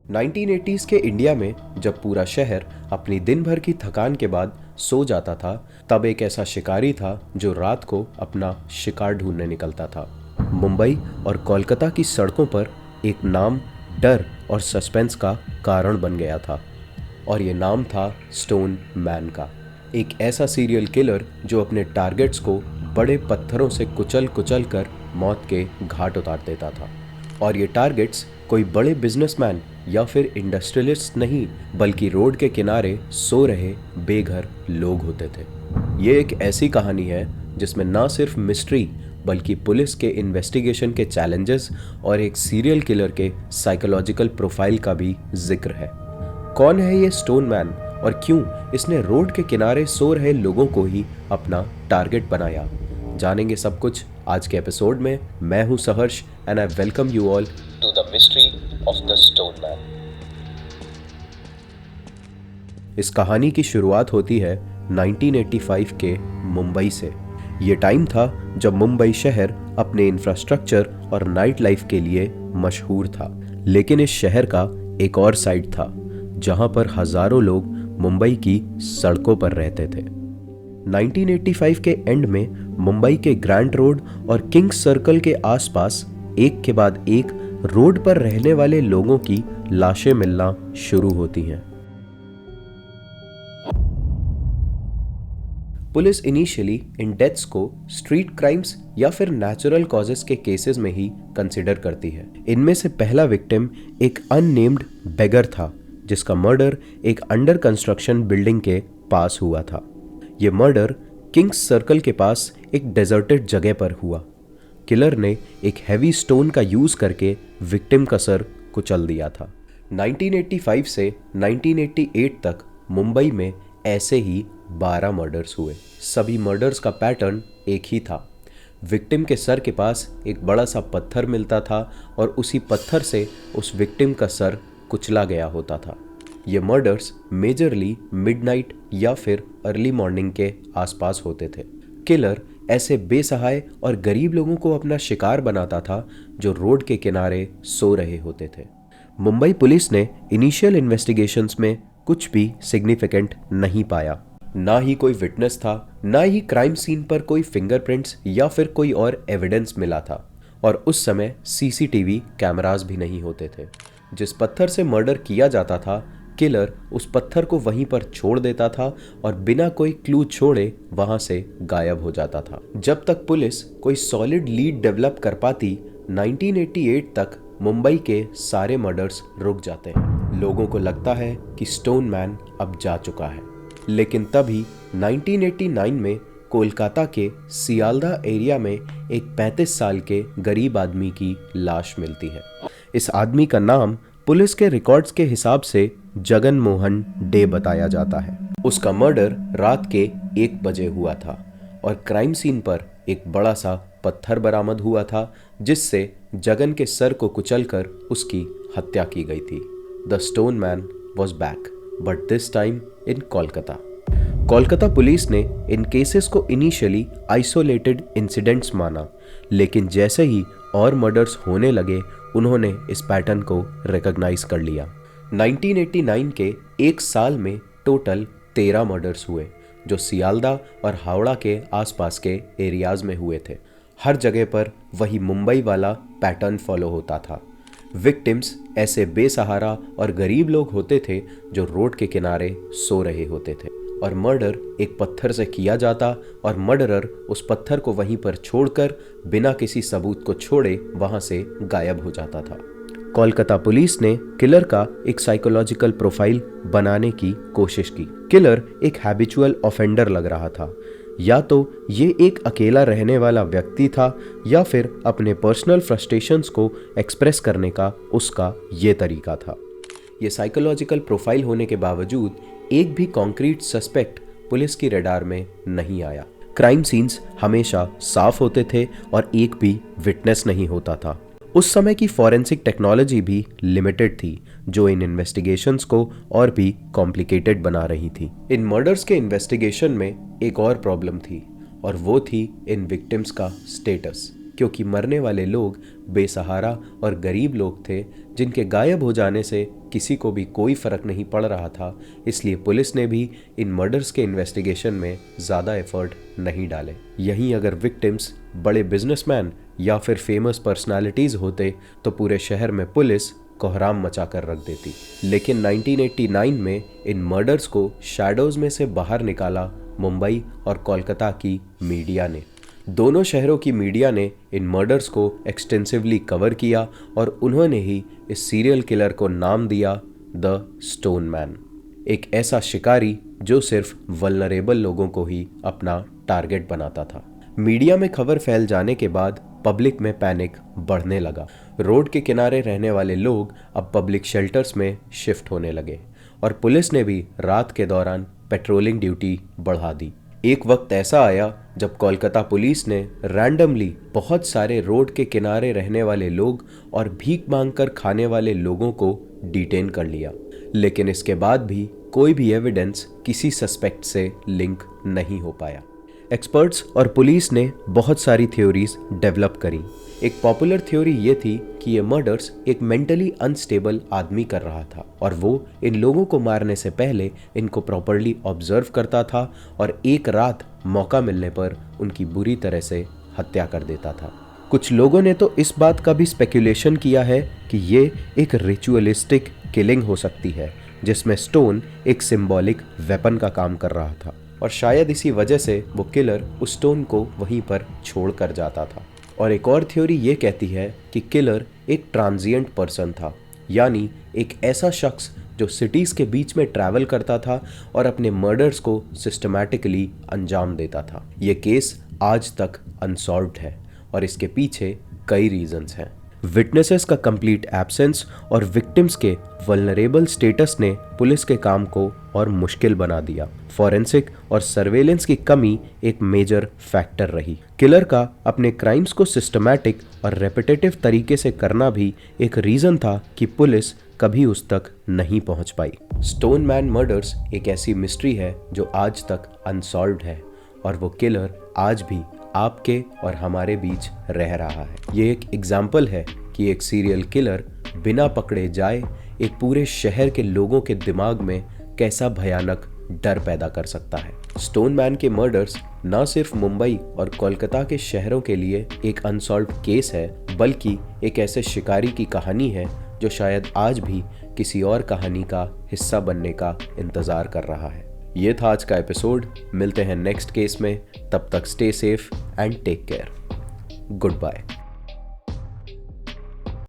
1980s के India में जब पूरा शहर अपनी दिन भर की थकान के बाद सो जाता था, तब एक ऐसा शिकारी था जो रात को अपना शिकार ढूंढने निकलता था। मुंबई और कोलकाता की सड़कों पर एक नाम डर और सस्पेंस का कारण बन गया था, और ये नाम था स्टोन मैन का। एक ऐसा सीरियल किलर जो अपने टारगेट्स को बड़े पत्थरों से कुचल कुचल कर मौत के घाट उतार देता था। और ये टारगेट्स कोई बड़े बिजनेसमैन या फिर इंडस्ट्रियलिस्ट नहीं, बल्कि रोड के किनारे सो रहे बेघर लोग होते थे। ये एक ऐसी कहानी है जिसमें ना सिर्फ मिस्ट्री बल्कि पुलिस के इन्वेस्टिगेशन के चैलेंजेस और एक सीरियल किलर के साइकोलॉजिकल प्रोफाइल का भी जिक्र है। कौन है ये स्टोन मैन और क्यों इसने रोड के किनारे सो रहे लोगों को ही अपना टारगेट बनाया, जानेंगे सब कुछ आज के एपिसोड में। मैं हूं Saharsh and I welcome you all to the mystery of the stone man. इस कहानी की शुरुआत होती है 1985 के मुंबई से। ये टाइम था जब मुंबई शहर अपने इंफ्रास्ट्रक्चर और नाइट लाइफ के लिए मशहूर था, लेकिन इस शहर का एक और साइड था जहां पर हजारों लोग मुंबई की सड़कों पर रहते थे। 1985 के एंड में मुंबई के ग्रैंड रोड और किंग्स सर्कल के आसपास एक के बाद एक रोड पर रहने वाले लोगों की लाशें मिलना शुरू होती हैं। पुलिस इनिशियली इन डेथ्स को स्ट्रीट क्राइम्स या फिर नेचुरल कॉजेस के केसेस में ही कंसिडर करती है। इनमें से पहला विक्टिम एक अननेम्ड बेगर था जिसका मर्डर एक अंडर कंस्ट्रक्शन बिल्डिंग के पास हुआ था। यह मर्डर किंग्स सर्कल के पास एक डेजर्टेड जगह पर हुआ। किलर ने एक हैवी स्टोन का यूज करके विक्टिम का सर कुचल दिया था। 1985 से 1988 तक मुंबई में ऐसे ही 12 मर्डर्स हुए। सभी मर्डर्स का पैटर्न एक ही था। विक्टिम के सर के पास एक बड़ा सा पत्थर मिलता था और उसी पत्थर से उस विक्टिम का सर कुचला गया होता था। ये मर्डर्स मेजरली मिडनाइट या फिर अर्ली मॉर्निंग के आसपास होते थे। किलर ऐसे बेसहाय और गरीब लोगों को अपना शिकार बनाता था जो रोड के किनारे सो रहे होते थे। मुंबई पुलिस ने इनिशियल इन्वेस्टिगेशंस में कुछ भी सिग्निफिकेंट नहीं पाया। ना ही कोई विटनेस था, ना ही क्राइम सीन पर कोई फिंगरप्रिंट्स या फिर कोई और एविडेंस मिला था, और उस समय सीसीटीवी कैमरास भी नहीं होते थे। जिस पत्थर से मर्डर किया जाता था, किलर उस पत्थर को वहीं पर छोड़ देता था और बिना कोई क्लू छोड़े वहां से गायब हो जाता था। जब तक पुलिस कोई सॉलिड लीड डेवलप कर पाती, 1988 तक मुंबई के सारे मर्डर्स रुक जाते हैं। लोगों को लगता है कि स्टोन मैन अब जा चुका है, लेकिन तभी 1989 में कोलकाता के सियालदा एरिया में एक 35 साल के गरीब आदमी की लाश मिलती है। इस आदमी का नाम पुलिस के रिकॉर्ड्स के हिसाब से जगन मोहन डे बताया जाता है। उसका मर्डर रात के 1 बजे हुआ था और क्राइम सीन पर एक बड़ा सा पत्थर बरामद हुआ था जिससे जगन के सर को कुचलकर उसकी हत्या की गई थी। The stone man was back, but this time in Kolkata. Kolkata police ने इन केसेस को इनिशियली आइसोलेटेड इंसिडेंट्स माना, लेकिन जैसे ही और मर्डर्स होने लगे उन्होंने इस पैटर्न को रिकॉग्नाइज कर लिया। 1989 के एक साल में टोटल 13 मर्डर्स हुए जो सियालदा और हावड़ा के आसपास के एरियाज में हुए थे। हर जगह पर वही मुंबई वाला पैटर्न फॉलो होता था। विक्टिम्स ऐसे बेसहारा और गरीब लोग होते थे जो रोड के किनारे सो रहे होते थे, और मर्डर एक पत्थर से किया जाता और मर्डरर उस पत्थर को वहीं पर छोड़कर बिना किसी सबूत को छोड़े वहां से गायब हो जाता था। कोलकाता पुलिस ने किलर का एक साइकोलॉजिकल प्रोफाइल बनाने की कोशिश की। किलर एक हैबिचुअल ऑफेंडर लग रहा था। या तो ये एक अकेला रहने वाला व्यक्ति था या फिर अपने पर्सनल फ्रस्ट्रेशंस को एक्सप्रेस करने का उसका ये तरीका था। ये साइकोलॉजिकल प्रोफाइल होने के बावजूद एक भी कॉन्क्रीट सस्पेक्ट पुलिस की रडार में नहीं आया। क्राइम सीन्स हमेशा साफ होते थे और एक भी विटनेस नहीं होता था। उस समय की फॉरेंसिक टेक्नोलॉजी भी लिमिटेड थी जो इन इन्वेस्टिगेशंस को और भी कॉम्प्लिकेटेड बना रही थी। इन मर्डर्स के इन्वेस्टिगेशन में एक और प्रॉब्लम थी और वो थी इन विक्टिम्स का स्टेटस। क्योंकि मरने वाले लोग बेसहारा और गरीब लोग थे जिनके गायब हो जाने से किसी को भी कोई फर्क नहीं पड़ रहा था। इसलिए पुलिस ने भी इन मर्डर्स के इन्वेस्टिगेशन में ज़्यादा एफर्ट नहीं डाले। यहीं अगर विक्टिम्स बड़े बिजनेसमैन या फिर फेमस पर्सनालिटीज़ होते तो पूरे शहर में पुलिस कोहराम मचा कर रख देती। लेकिन 1989 में इन मर्डर्स को शैडोज़ में से बाहर निकाला मुंबई और कोलकाता की मीडिया ने। दोनों शहरों की मीडिया ने इन मर्डर्स को एक्सटेंसिवली कवर किया और उन्होंने ही इस सीरियल किलर को नाम दिया द स्टोन मैन, एक ऐसा शिकारी जो सिर्फ वल्नरेबल लोगों को ही अपना टारगेट बनाता था। मीडिया में खबर फैल जाने के बाद पब्लिक में पैनिक बढ़ने लगा। रोड के किनारे रहने वाले लोग अब पब्लिक शेल्टर्स में शिफ्ट होने लगे और पुलिस ने भी रात के दौरान पेट्रोलिंग ड्यूटी बढ़ा दी। एक वक्त ऐसा आया जब कोलकाता पुलिस ने रैंडमली बहुत सारे रोड के किनारे रहने वाले लोग और भीख मांगकर खाने वाले लोगों को डिटेन कर लिया। लेकिन इसके बाद भी कोई भी एविडेंस किसी सस्पेक्ट से लिंक नहीं हो पाया। एक्सपर्ट्स और पुलिस ने बहुत सारी थ्योरीज डेवलप करी। एक पॉपुलर थ्योरी ये थी कि ये मर्डर्स एक मेंटली अनस्टेबल आदमी कर रहा था और वो इन लोगों को मारने से पहले इनको प्रॉपरली ऑब्जर्व करता था और एक रात मौका मिलने पर उनकी बुरी तरह से हत्या कर देता था। कुछ लोगों ने तो इस बात का भी स्पेकुलेशन किया है कि ये एक रिचुअलिस्टिक किलिंग हो सकती है जिसमें स्टोन एक सिंबॉलिक वेपन का काम कर रहा था और शायद इसी वजह से वो किलर उस स्टोन को वहीं पर छोड़ कर जाता था। और एक और थ्योरी ये कहती है कि किलर एक ट्रांजिएंट पर्सन था, यानी एक ऐसा शख्स जो सिटीज़ के बीच में ट्रैवल करता था और अपने मर्डर्स को सिस्टमैटिकली अंजाम देता था। ये केस आज तक अनसॉल्व्ड है और इसके पीछे कई रीजंस हैं। विटनेसेस का कंप्लीट एब्सेंस और विक्टिम्स के वल्नरेबल स्टेटस ने पुलिस के काम को और मुश्किल बना दिया। फॉरेंसिक और सर्वेलेंस की कमी एक मेजर फैक्टर रही। किलर का अपने क्राइम्स को सिस्टमैटिक और रेपिटेटिव तरीके से करना भी एक रीज़न था कि पुलिस कभी उस तक नहीं पहुंच पाई। स्टोन मैन मर्डर्स एक ऐसी मिस्ट्री है जो आज तक अनसॉल्व्ड है और वो किलर आज भी आपके और हमारे बीच रह रहा है। ये एक एग्जाम्पल है कि एक सीरियल किलर बिना पकड़े जाए एक पूरे शहर के लोगों के दिमाग में कैसा भयानक डर पैदा कर सकता है। स्टोन मैन के मर्डर्स न सिर्फ मुंबई और कोलकाता के शहरों के लिए एक अनसॉल्व्ड केस है, बल्कि एक ऐसे शिकारी की कहानी है जो शायद आज भी किसी और कहानी का हिस्सा बनने का इंतजार कर रहा है। ये था आज का एपिसोड। मिलते हैं नेक्स्ट केस में, तब तक stay safe and take care. Good bye.